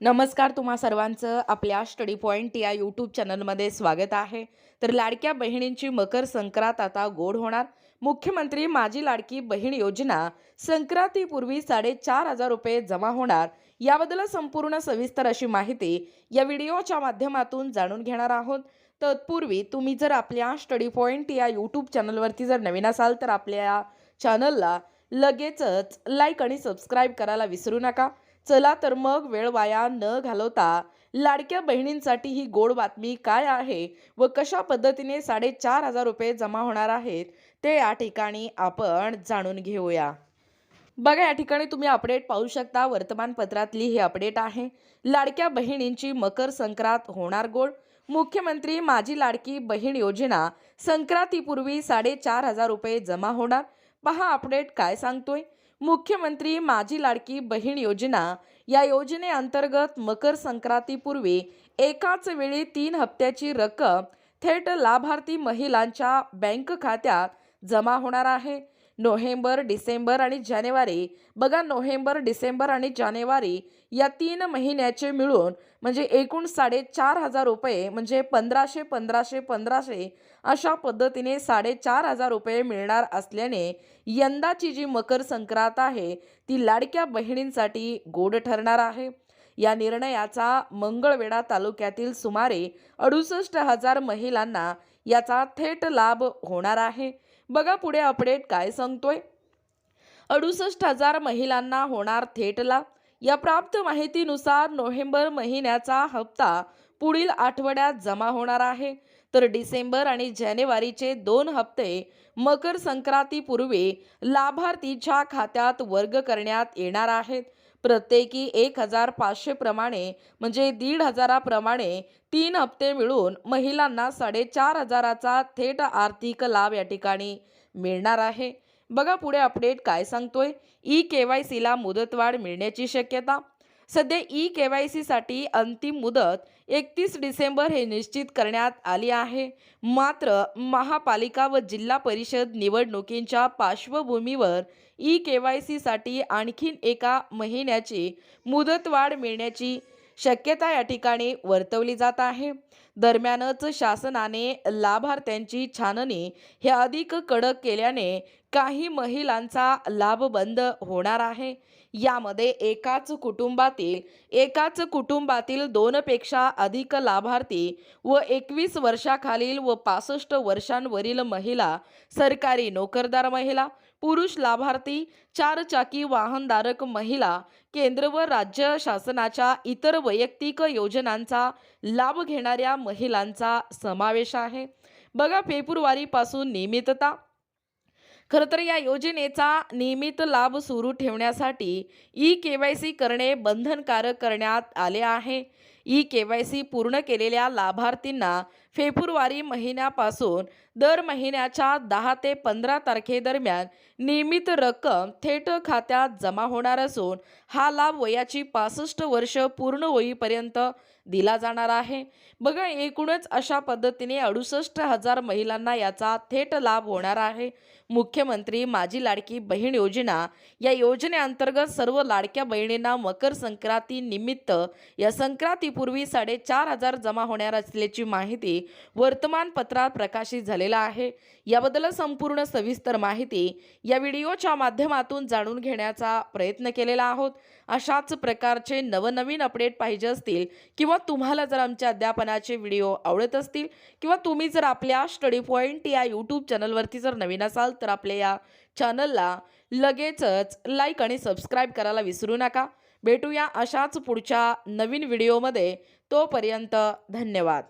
नमस्कार, तुम्हा सर्वांचं आपल्या स्टडी पॉइंट या यूट्यूब चॅनलमध्ये स्वागत आहे. तर लाडक्या बहिणींची मकर संक्रांत आता गोड होणार. मुख्यमंत्री माझी लाडकी बहीण योजना संक्रांतीपूर्वी 4,500 रुपये जमा होणार. याबद्दल संपूर्ण सविस्तर अशी माहिती या व्हिडिओच्या माध्यमातून जाणून घेणार आहोत. तत्पूर्वी तुम्ही जर आपल्या स्टडी पॉइंट या यूट्यूब चॅनलवरती जर नवीन असाल तर आपल्या चॅनलला लगेचच लाईक आणि सबस्क्राईब करायला विसरू नका. चला तर मग वेळ वाया न घालवता लाडक्या बहिणींसाठी ही गोड बातमी काय आहे व कशा पद्धतीने 4,500 रुपये जमा होणार आहेत ते या ठिकाणी आपण जाणून घेऊया. बघा, या ठिकाणी तुम्ही अपडेट पाहू शकता. वर्तमानपत्रातली ही अपडेट आहे. लाडक्या बहिणींची मकर संक्रांत होणार गोड. मुख्यमंत्री माझी लाडकी बहीण योजना संक्रांतीपूर्वी 4,500 रुपये जमा होणार. पहा अपडेट काय सांगतोय. मुख्यमंत्री माझी लाडकी बहीण योजना या योजनेअंतर्गत मकर संक्रांतीपूर्वी एकाच वेळी 3 हप्त्याची रक्कम थेट लाभार्थी महिलांच्या बँक खात्यात जमा होणार आहे. नोव्हेंबर, डिसेंबर आणि जानेवारी. बघा, नोव्हेंबर, डिसेंबर आणि जानेवारी या 3 महिन्याचे मिळून म्हणजे एकूण 4,500 रुपये म्हणजे 1,500, 1,500, 1,500 अशा पद्धतीने 4,500 रुपये मिळणार असल्याने यंदाची जी मकर संक्रांत आहे ती लाडक्या बहिणींसाठी गोड ठरणार आहे. या निर्णयाचा मंगळवेढा तालुक्यातील सुमारे 68,000 महिलांना याचा थेट लाभ होणार आहे. बघा पुढे अपडेट काय सांगतोय. 68,000 महिलांना होणार थेट लाभ. या प्राप्त माहितीनुसार नोव्हेंबर महिन्याचा हप्ता पुढील आठवड्यात जमा होणार आहे. तर डिसेंबर आणि जानेवारीचे 2 हप्ते मकर संक्रांतीपूर्वी लाभार्थीच्या खात्यात वर्ग करण्यात येणार आहेत. प्रत्येकी 1,500 प्रमाणे म्हणजे 1,500 प्रमाणे 3 हप्ते मिळून महिलांना 4,500चा थेट आर्थिक लाभ या ठिकाणी मिळणार आहे. बघा पुढे अपडेट काय सांगतोय. ई-केवायसीला मुदतवाढ मिळण्याची शक्यता. सध्या ई-केवायसीसाठी अंतिम मुदत 31 डिसेंबर हे निश्चित करण्यात आली आहे. मात्र महापालिका व जिल्हा परिषद निवडणुकींच्या पार्श्वभूमीवर ई-केवायसीसाठी आणखीन एका महिन्याची मुदतवाढ मिळण्याची शक्यता या ठिकाणी वर्तवली जात आहे. दरम्यानच शासनाने लाभार्थ्यांची छाननी हे अधिक कडक केल्याने काही महिलांचा लाभ बंद होणार आहे. यामध्ये एकाच कुटुंबातील 2 पेक्षा अधिक लाभार्थी व 21 वर्षाखालील व 65 वर्षांवरील महिला, सरकारी नोकरदार महिला, पुरुष लाभार्थी, 4 चाकी वाहनधारक महिला, केंद्र व राज्य शासनाच्या इतर वैयक्तिक योजनांचा लाभ घेणाऱ्या महिलांचा समावेश आहे. बघा, फेब्रुवारीपासून नियमितता. खरं तर या योजनेचा नियमित लाभ सुरू ठेवण्यासाठी ई-केवायसी करणे बंधनकारक करण्यात आले आहे. ई-केवायसी पूर्ण केलेल्या लाभार्थींना फेब्रुवारी महिन्यापासून दर महिन्याच्या 10 ते 15 तारखेदरम्यान नियमित रक्कम थेट खात्यात जमा होणार असून हा लाभ वयाची 65 वर्ष पूर्ण होईपर्यंत दिला जाणार आहे. बघा, एकूणच अशा पद्धतीने 68,000 महिलांना याचा थेट लाभ होणार आहे. मुख्यमंत्री माझी लाडकी बहीण योजना या योजनेअंतर्गत सर्व लाडक्या बहिणींना मकर संक्रांती निमित्त या संक्रांतीपूर्वी 4,500 जमा होणार असल्याची माहिती वर्तमानपत्रात प्रकाशित झालेला आहे. याबद्दल संपूर्ण सविस्तर माहिती या व्हिडिओच्या माध्यमातून जाणून घेण्याचा प्रयत्न केलेला आहोत. अशाच प्रकारचे नवनवीन अपडेट पाहिजे असतील किंवा तुम्हाला जर आमच्या अध्यापनाचे व्हिडिओ आवडत असतील किंवा तुम्ही जर आपल्या स्टडी पॉइंट या यूट्यूब चॅनलवरती जर नवीन असाल तर आपल्या या चॅनलला लगेचच लाईक आणि सबस्क्राईब करायला विसरू नका. भेटूया अशाच पुढच्या नवीन व्हिडिओमध्ये. तोपर्यंत धन्यवाद.